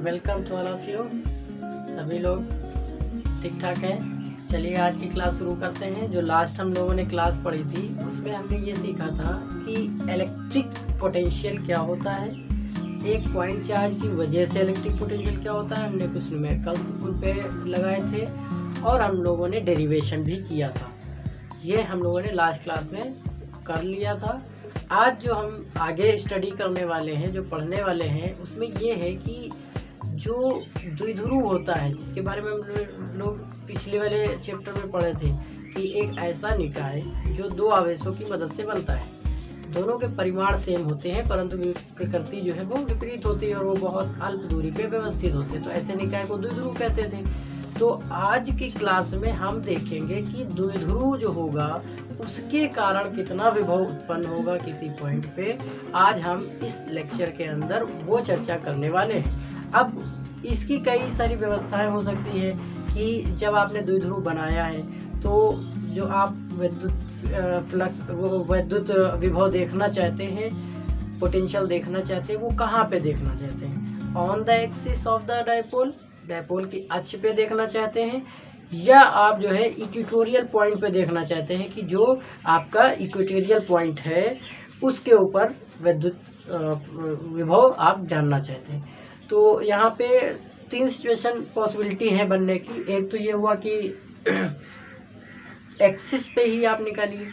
Welcome to all of you. सभी लोग ठीक ठाक हैं। चलिए आज की क्लास शुरू करते हैं। जो लास्ट हम लोगों ने क्लास पढ़ी थी उसमें हमने ये सीखा था कि इलेक्ट्रिक पोटेंशियल क्या होता है, एक पॉइंट चार्ज की वजह से इलेक्ट्रिक पोटेंशियल क्या होता है। हमने कुछ न्यूमेरिकल्स उन पे लगाए थे और हम लोगों ने डेरिवेशन भी किया था। ये हम लोगों ने लास्ट क्लास में कर लिया था। आज जो हम आगे स्टडी करने वाले हैं, जो पढ़ने वाले हैं, उसमें ये है कि जो द्विध्रुव होता है, जिसके बारे में हम लोग पिछले वाले चैप्टर में पढ़े थे कि एक ऐसा निकाय जो दो आवेशों की मदद से बनता है। दोनों के परिमाण सेम होते हैं परंतु प्रकृति जो है वो विपरीत होती है और वो बहुत अल्प दूरी पे व्यवस्थित होते हैं, तो ऐसे निकाय को द्विध्रुव कहते थे। तो आज की क्लास में हम देखेंगे कि द्विध्रुव जो होगा उसके कारण कितना विभव उत्पन्न होगा किसी पॉइंट पे। आज हम इस लेक्चर के अंदर वो चर्चा करने वाले हैं। अब इसकी कई सारी व्यवस्थाएं हो सकती है कि जब आपने द्विध्रुव बनाया है तो जो आप विद्युत फ्लक्स वो विद्युत विभव देखना चाहते हैं, पोटेंशियल देखना चाहते हैं, वो कहाँ पे देखना चाहते हैं? On the axis of the dipole, dipole की अक्ष पे देखना चाहते हैं, या आप जो है इक्वेटोरियल पॉइंट पे देखना चाहते हैं कि जो आपका इक्वेटोरियल पॉइंट है उसके ऊपर विद्युत विभव आप जानना चाहते हैं। तो यहाँ पे तीन सिचुएशन पॉसिबिलिटी है बनने की। एक तो ये हुआ कि एक्सिस पे ही आप निकालिए,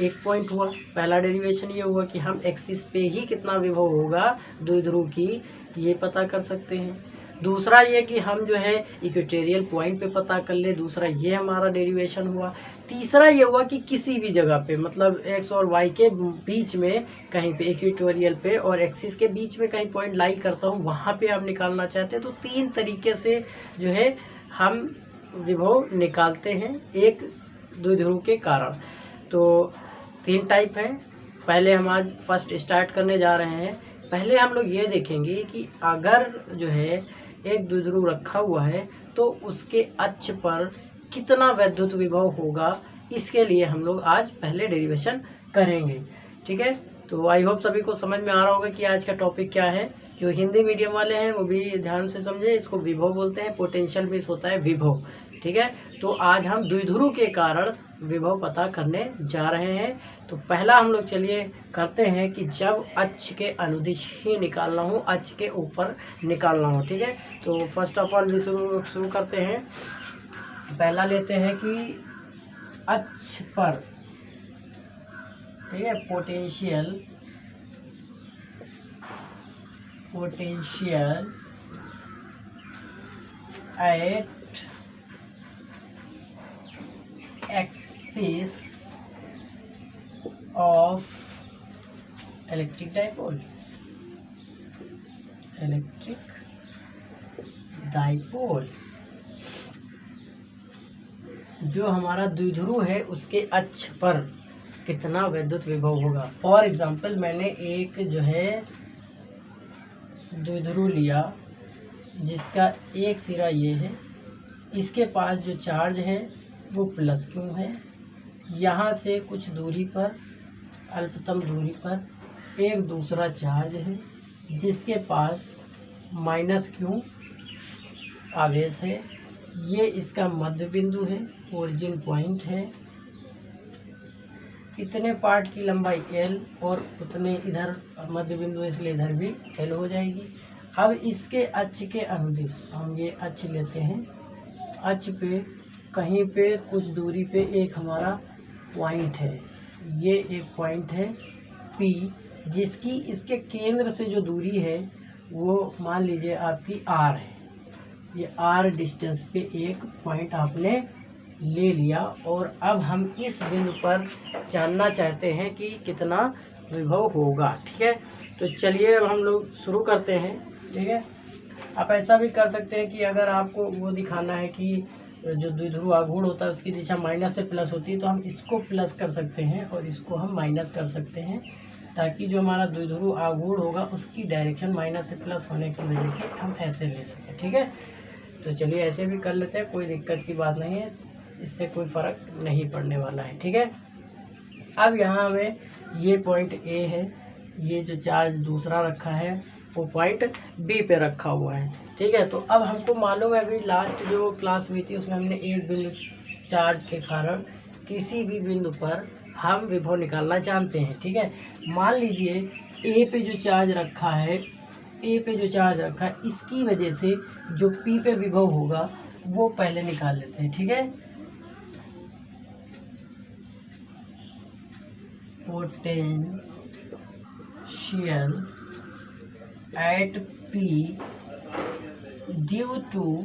एक पॉइंट हुआ। पहला डेरिवेशन ये हुआ कि हम एक्सिस पे ही कितना विभव होगा द्विध्रुव की ये पता कर सकते हैं। दूसरा ये कि हम जो है इक्वेटोरियल पॉइंट पे पता कर ले, दूसरा ये हमारा डेरिवेशन हुआ। तीसरा ये हुआ कि किसी भी जगह पे, मतलब एक्स और वाई के बीच में कहीं पे, इक्वेटोरियल पे और एक्सिस के बीच में कहीं पॉइंट लाई करता हूँ, वहाँ पे आप निकालना चाहते हैं। तो तीन तरीके से जो है हम विभव निकालते हैं एक द्विध्रुव के कारण। तो तीन टाइप हैं। पहले हम आज फर्स्ट स्टार्ट करने जा रहे हैं। पहले हम लोग ये देखेंगे कि अगर जो है एक द्विध्रुव रखा हुआ है तो उसके अक्ष पर कितना विद्युत विभव होगा, इसके लिए हम लोग आज पहले डेरिवेशन करेंगे। ठीक है, तो आई होप सभी को समझ में आ रहा होगा कि आज का टॉपिक क्या है। जो हिंदी मीडियम वाले हैं वो भी ध्यान से समझे, इसको विभव बोलते हैं, पोटेंशियल भी होता है विभव। ठीक है, तो आज हम द्विध्रुव के कारण विभव पता करने जा रहे हैं। तो पहला हम लोग चलिए करते हैं कि जब अक्ष के अनुदिश ही निकालना हो, अक्ष के ऊपर निकालना हो। ठीक है, तो फर्स्ट ऑफ ऑल भी शुरू करते हैं। पहला लेते हैं कि अक्ष पर, ठीक है, potential eight axis of electric dipole, जो हमारा द्विध्रुव है उसके अक्ष पर कितना विद्युत विभव होगा। फॉर एग्जांपल मैंने एक जो है द्विध्रुव लिया जिसका एक सिरा ये है, इसके पास जो चार्ज है वो प्लस क्यू है। यहाँ से कुछ दूरी पर, अल्पतम दूरी पर एक दूसरा चार्ज है जिसके पास माइनस क्यू आवेश है। ये इसका मध्य बिंदु है, ओरिजिन पॉइंट है। इतने पार्ट की लंबाई L और उतने इधर मध्य बिंदु, इसलिए इधर भी L हो जाएगी। अब इसके अक्ष के अनुदिश हम ये अक्ष लेते हैं। अक्ष पे कहीं पे कुछ दूरी पे एक हमारा पॉइंट है, ये एक पॉइंट है P, जिसकी इसके केंद्र से जो दूरी है वो मान लीजिए आपकी R है। ये R डिस्टेंस पे एक पॉइंट आपने ले लिया और अब हम इस बिंदु पर जानना चाहते हैं कि कितना विभव होगा। ठीक है, तो चलिए अब हम लोग शुरू करते हैं। ठीक है, आप ऐसा भी कर सकते हैं कि अगर आपको वो दिखाना है कि जो द्विध्रुव आघूर्ण होता है उसकी दिशा माइनस से प्लस होती है, तो हम इसको प्लस कर सकते हैं और इसको हम माइनस कर सकते हैं, ताकि जो हमारा द्विध्रुव आघूर्ण होगा उसकी डायरेक्शन माइनस से प्लस होने की वजह से हम ऐसे ले सकें। ठीक है, तो चलिए ऐसे भी कर लेते हैं, कोई दिक्कत की बात नहीं है, इससे कोई फ़र्क नहीं पड़ने वाला है। ठीक है, अब यहाँ हमें ये पॉइंट A है, ये जो चार्ज दूसरा रखा है वो पॉइंट बी पे रखा हुआ है। ठीक है, तो अब हमको मालूम है अभी लास्ट जो क्लास हुई थी उसमें हमने एक बिंदु चार्ज के कारण किसी भी बिंदु पर हम विभव निकालना जानते हैं। ठीक है, मान लीजिए ए पे जो चार्ज रखा है, ए पे जो चार्ज रखा है, इसकी वजह से जो पी पे विभव होगा वो पहले निकाल लेते हैं। ठीक है, potential at P due to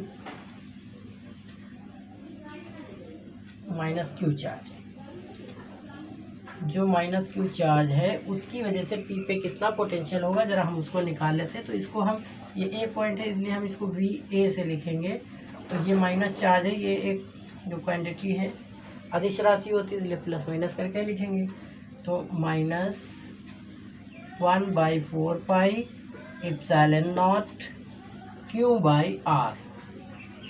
minus Q charge, जो माइनस क्यू चार्ज है उसकी वजह से पी पे कितना पोटेंशियल होगा, जरा हम उसको निकाल लेते हैं। तो इसको हम, ये ए पॉइंट है इसलिए हम इसको वी ए से लिखेंगे। तो ये माइनस चार्ज है, ये एक जो क्वांटिटी है अदिश राशि होती है इसलिए प्लस माइनस करके लिखेंगे। तो -1/4 pi epsilon naught Q by R,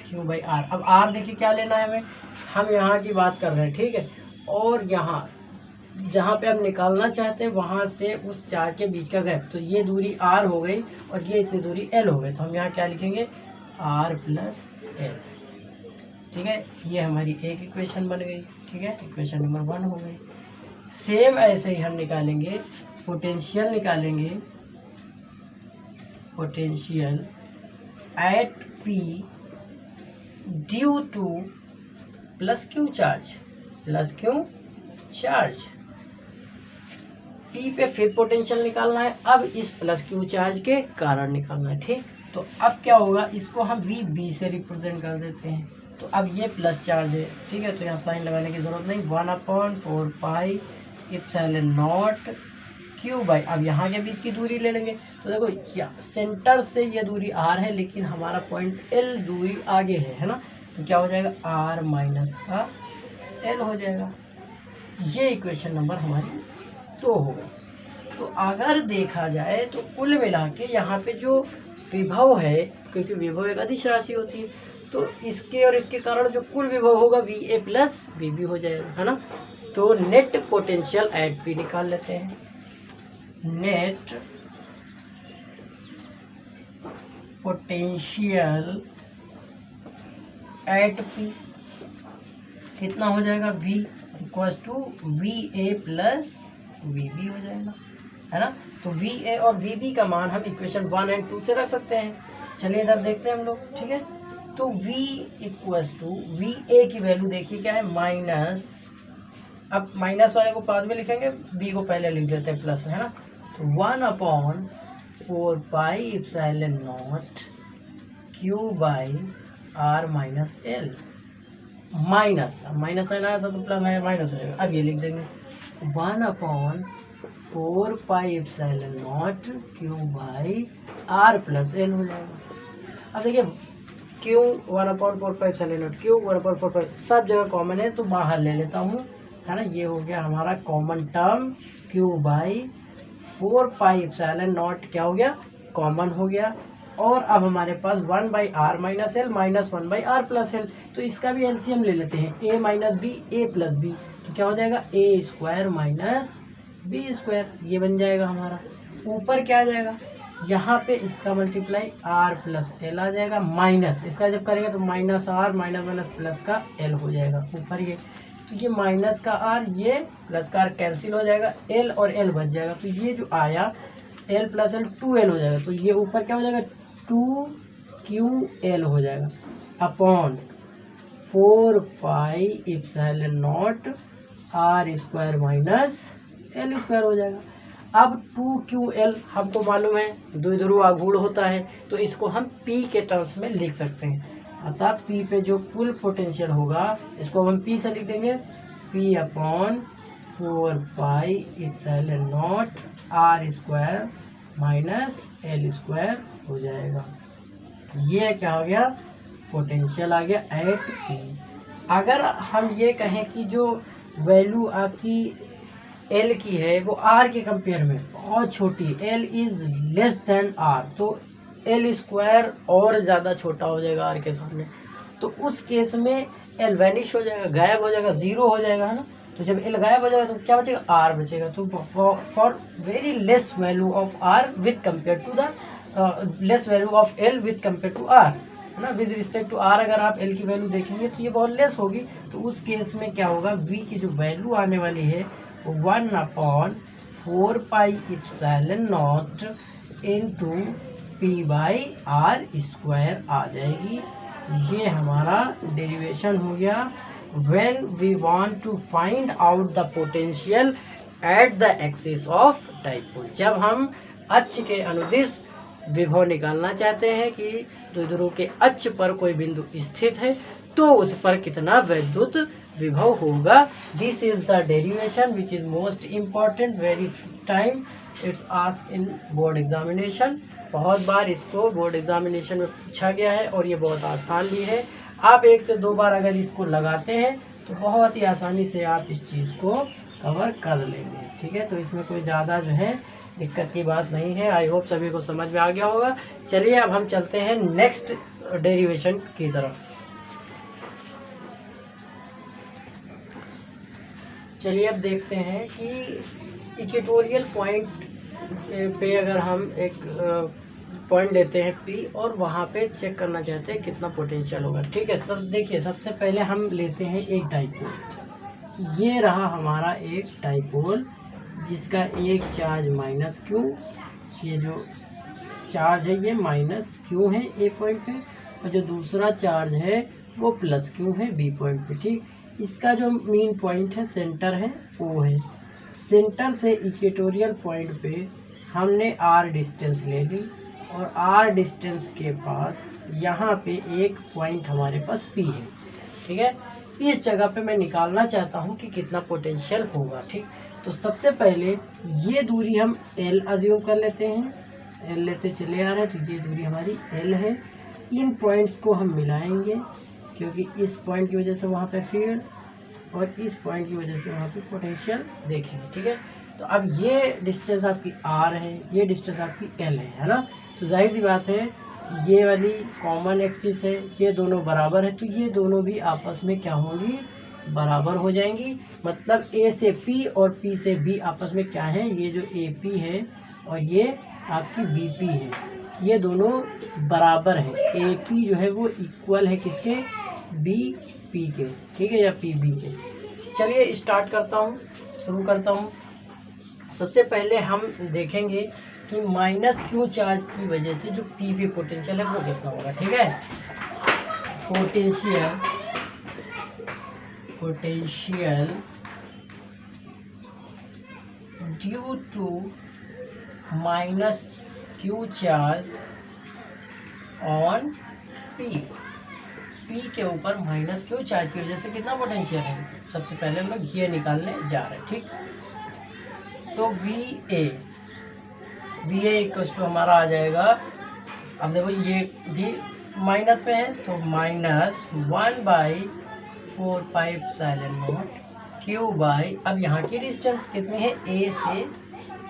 Q by R. अब आर देखिए क्या लेना है हमें, हम यहाँ की बात कर रहे हैं। ठीक है, और यहाँ जहाँ पे हम निकालना चाहते हैं वहाँ से उस चार्ज के बीच का गैप, तो ये दूरी आर हो गई और ये इतनी दूरी एल हो गई। तो हम यहाँ क्या लिखेंगे, आर प्लस एल। ठीक है, ये हमारी एक इक्वेशन बन गई। ठीक है, इक्वेशन नंबर 1 हो गई। सेम ऐसे ही हम निकालेंगे, पोटेंशियल निकालेंगे, potential at P due two plus Q charge, plus Q charge. P पे फिर पोटेंशियल निकालना है, अब इस प्लस क्यू चार्ज के कारण निकालना है। ठीक, तो अब क्या होगा, इसको हम वी बी से रिप्रेजेंट कर देते हैं। तो अब ये प्लस चार्ज है। ठीक है, तो यहाँ साइन लगाने की जरूरत नहीं, 1/4 pi epsilon naught Q by, अब यहाँ के बीच की दूरी ले लेंगे। तो देखो क्या, सेंटर से ये दूरी आर है लेकिन हमारा पॉइंट एल दूरी आगे है ना, तो क्या हो जाएगा, आर माइनस का एल हो जाएगा। ये इक्वेशन नंबर हमारी 2 हो गई। तो अगर देखा जाए तो कुल मिला के यहाँ पे जो विभव है, क्योंकि विभव एक अदिश राशि होती है, तो इसके और इसके कारण जो कुल विभव होगा V A plus V B हो जाएगा, है ना। तो नेट पोटेंशियल एट पी निकाल लेते हैं। नेट पोटेंशियल एट पी कितना हो जाएगा, V equals to V A plus V B हो जाएगा, है ना। तो वी ए और वी बी का मान हम इक्वेशन 1 और 2 से रख सकते हैं। चलिए इधर देखते हैं हम लोग। ठीक है, तो V equals to V A की वैल्यू देखिए क्या है, माइनस, अब माइनस वाले को बाद में लिखेंगे, बी को पहले लिख देते हैं प्लस में, है ना। तो 1/4 pi epsilon naught Q by R minus L, minus, अब माइनस साइन आया था तो प्लस माइनस हो जाएगा। अब ये लिख देंगे 1/4 pi epsilon naught Q by R plus L हो जाएगा। अब देखिए Q 1/4 pi epsilon naught, Q 1/4 pi सब जगह कॉमन है तो बाहर ले लेता हूँ, है ना। ये हो गया हमारा common term, Q by 4 pi epsilon naught क्या हो गया, कॉमन हो गया। और अब हमारे पास 1/r minus L minus 1/r plus L, तो इसका भी एलसीएम ले लेते हैं, a minus B A plus B, तो क्या हो जाएगा, a square minus B square, ये बन जाएगा हमारा। ऊपर क्या आ जाएगा, यहाँ पे इसका मल्टीप्लाई r प्लस एल आ जाएगा, माइनस इसका जब करेंगे तो minus r minus minus plus का l हो जाएगा ऊपर ये। तो ये माइनस का r, ये प्लस का r कैंसिल हो जाएगा, l और l बच जाएगा। तो ये जो आया l प्लस एल 2l हो जाएगा, तो ये ऊपर क्या हो जाएगा, 2ql हो जाएगा upon 4 pi epsilon not r square minus l square हो जाएगा। अब 2ql हमको मालूम है द्विध्रुव आघूर्ण होता है, तो इसको हम p के टर्म्स में लिख सकते हैं। अतः p पे जो कुल पोटेंशियल होगा इसको हम p से लिख देंगे, p upon 4 pi epsilon not r square minus l square हो जाएगा। ये क्या हो गया, पोटेंशियल आ गया एट p। अगर हम ये कहें कि जो वैल्यू आपकी l की है वो r के कंपेयर में बहुत छोटी, l is less than r, तो l स्क्वायर और ज़्यादा छोटा हो जाएगा r के सामने, तो उस केस में l वैनिश हो जाएगा, गायब हो जाएगा, ज़ीरो हो जाएगा, है ना। तो जब l गायब हो जाएगा तो क्या बचेगा, r बचेगा। तो for very less value of r with compare to the less value of L with compare to R, है ना। विद रिस्पेक्ट टू आर अगर आप एल की वैल्यू देखेंगे तो ये बहुत लेस होगी, तो उस केस में क्या होगा, वी की जो वैल्यू आने वाली है वो 1/4 pi epsilon not into P by R square आ जाएगी। ये हमारा डेरिवेशन हो गया। When we want to find out the potential at the axis of dipole, जब हम अक्ष के अनुदिश विभव निकालना चाहते हैं कि द्विध्रुव के अक्ष पर कोई बिंदु स्थित है तो उस पर कितना वैद्युत विभव होगा। This is the derivation which is most important, very time it's asked in board examination. बहुत बार इसको बोर्ड एग्जामिनेशन में पूछा गया है और ये बहुत आसान भी है। आप 1 से 2 बार अगर इसको लगाते हैं तो बहुत ही आसानी से आप इस चीज़ को कवर कर लेंगे, ठीक है। तो इसमें कोई ज़्यादा जो है दिक्कत की बात नहीं है। आई होप सभी को समझ में आ गया होगा। चलिए अब हम चलते हैं नेक्स्ट डेरिवेशन की तरफ। चलिए अब देखते हैं कि इक्वेटोरियल पॉइंट पे अगर हम एक पॉइंट लेते हैं P और वहाँ पे चेक करना चाहते हैं कितना पोटेंशियल होगा, ठीक है। तो देखिए सबसे पहले हम लेते हैं एक डाइपोल। ये रहा हमारा एक डाइपोल जिसका एक चार्ज माइनस क्यू, ये जो चार्ज है ये माइनस क्यू है ए पॉइंट पे, और जो दूसरा चार्ज है वो प्लस क्यू है बी पॉइंट पे, ठीक। इसका जो मेन पॉइंट है सेंटर है ओ है। सेंटर से इक्वेटोरियल पॉइंट पे हमने आर डिस्टेंस ले ली और आर डिस्टेंस के पास यहाँ पे एक पॉइंट हमारे पास पी है, ठीक है। इस जगह पे मैं निकालना चाहता हूँ कि कितना पोटेंशियल होगा, ठीक। तो सबसे पहले ये दूरी हम एल अज्यूम कर लेते हैं, एल लेते चले आ रहे हैं, तो ये दूरी हमारी एल है। इन पॉइंट्स को हम मिलाएंगे क्योंकि इस पॉइंट की वजह से वहाँ पे फील्ड और इस पॉइंट की वजह से वहाँ पे पोटेंशियल देखेंगे, ठीक है। तो अब ये डिस्टेंस आपकी आर है, ये डिस्टेंस आपकी एल है ना। तो जाहिर सी बात है ये वाली कॉमन एक्सिस है, ये दोनों बराबर है, तो ये दोनों भी आपस में क्या होंगी, बराबर हो जाएंगी। मतलब ए से पी और पी से बी आपस में क्या है, ये जो ए पी है और ये आपकी बी पी है, ये दोनों बराबर है। ए पी जो है वो इक्वल है किसके, बी पी के, ठीक है, या पी बी के। चलिए स्टार्ट करता हूँ, शुरू करता हूँ। सबसे पहले हम देखेंगे कि माइनस क्यू चार्ज की वजह से जो पी बी पोटेंशियल है वो कितना होगा, ठीक है। Potential due to minus Q charge on P, P के ऊपर माइनस क्यू चार्ज की वजह से कितना पोटेंशियल है, सबसे पहले हम लोग ये निकालने जा रहे हैं, ठीक। तो वी ए इक्वल टू हमारा आ जाएगा, अब देखो ये भी माइनस में है तो minus 1/4 pi epsilon naught Q by, अब यहाँ की डिस्टेंस कितनी है, ए से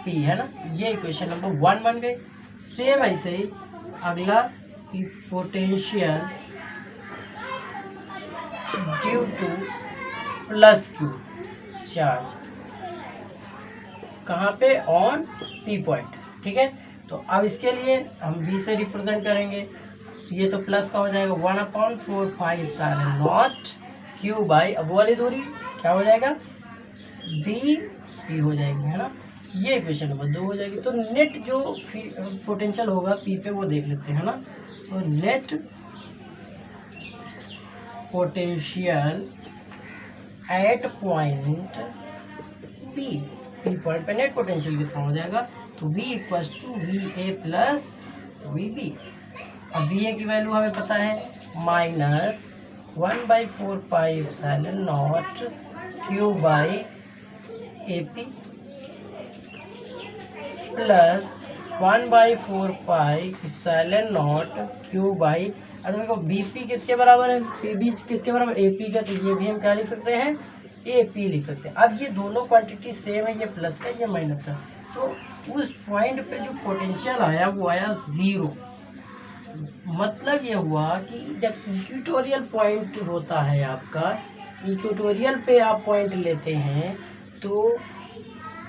पी है ना, ये इक्वेशन नंबर 1 बन गई। सेम ऐसे ही अगला कि potential due two plus Q charge कहाँ पे, ऑन पी पॉइंट, ठीक है। तो अब इसके लिए हम बी से रिप्रेजेंट करेंगे, तो ये तो प्लस का हो जाएगा 1/4 pi epsilon naught Q by, अब वो वाली दूरी क्या हो जाएगा, बी पी हो जाएगी, है ना। ये इक्वेशन नंबर 2 हो जाएगी। तो नेट जो पोटेंशियल होगा पी पे वो देख लेते हैं, है ना। तो net potential at point P, P point पे नेट पोटेंशियल कितना हो जाएगा, तो V equals to V A plus V B. अब वी ए की वैल्यू हमें पता है minus 1/4 pi epsilon naught Q by A P plus 1/4 pi epsilon naught Q by, अब देखो बी पी किसके बराबर है, पी बी किसके बराबर, ए पी का, तो ये भी हम क्या लिख सकते हैं, ए पी लिख सकते हैं। अब ये दोनों क्वांटिटी सेम है, ये प्लस का ये माइनस का, तो उस पॉइंट पे जो पोटेंशियल आया वो आया 0। मतलब ये हुआ कि जब इक्वेटोरियल पॉइंट होता है आपका, इक्वेटोरियल पे आप पॉइंट लेते हैं तो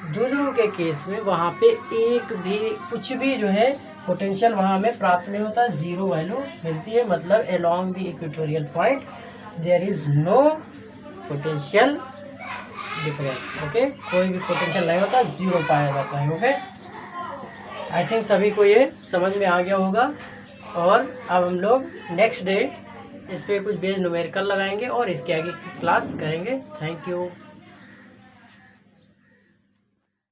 द्विध्रुव के केस में वहाँ पे एक भी कुछ भी जो है पोटेंशियल वहाँ हमें प्राप्त नहीं होता, जीरो वैल्यू मिलती है, मतलब along the equatorial point there is no potential difference. Okay, कोई भी पोटेंशियल नहीं होता, जीरो पाया जाता है। ओके, आई थिंक सभी को ये समझ में आ गया होगा। और अब हम लोग नेक्स्ट डे इस पर कुछ बेस न्यूमेरिकल लगाएंगे और इसके आगे की क्लास करेंगे। Thank you.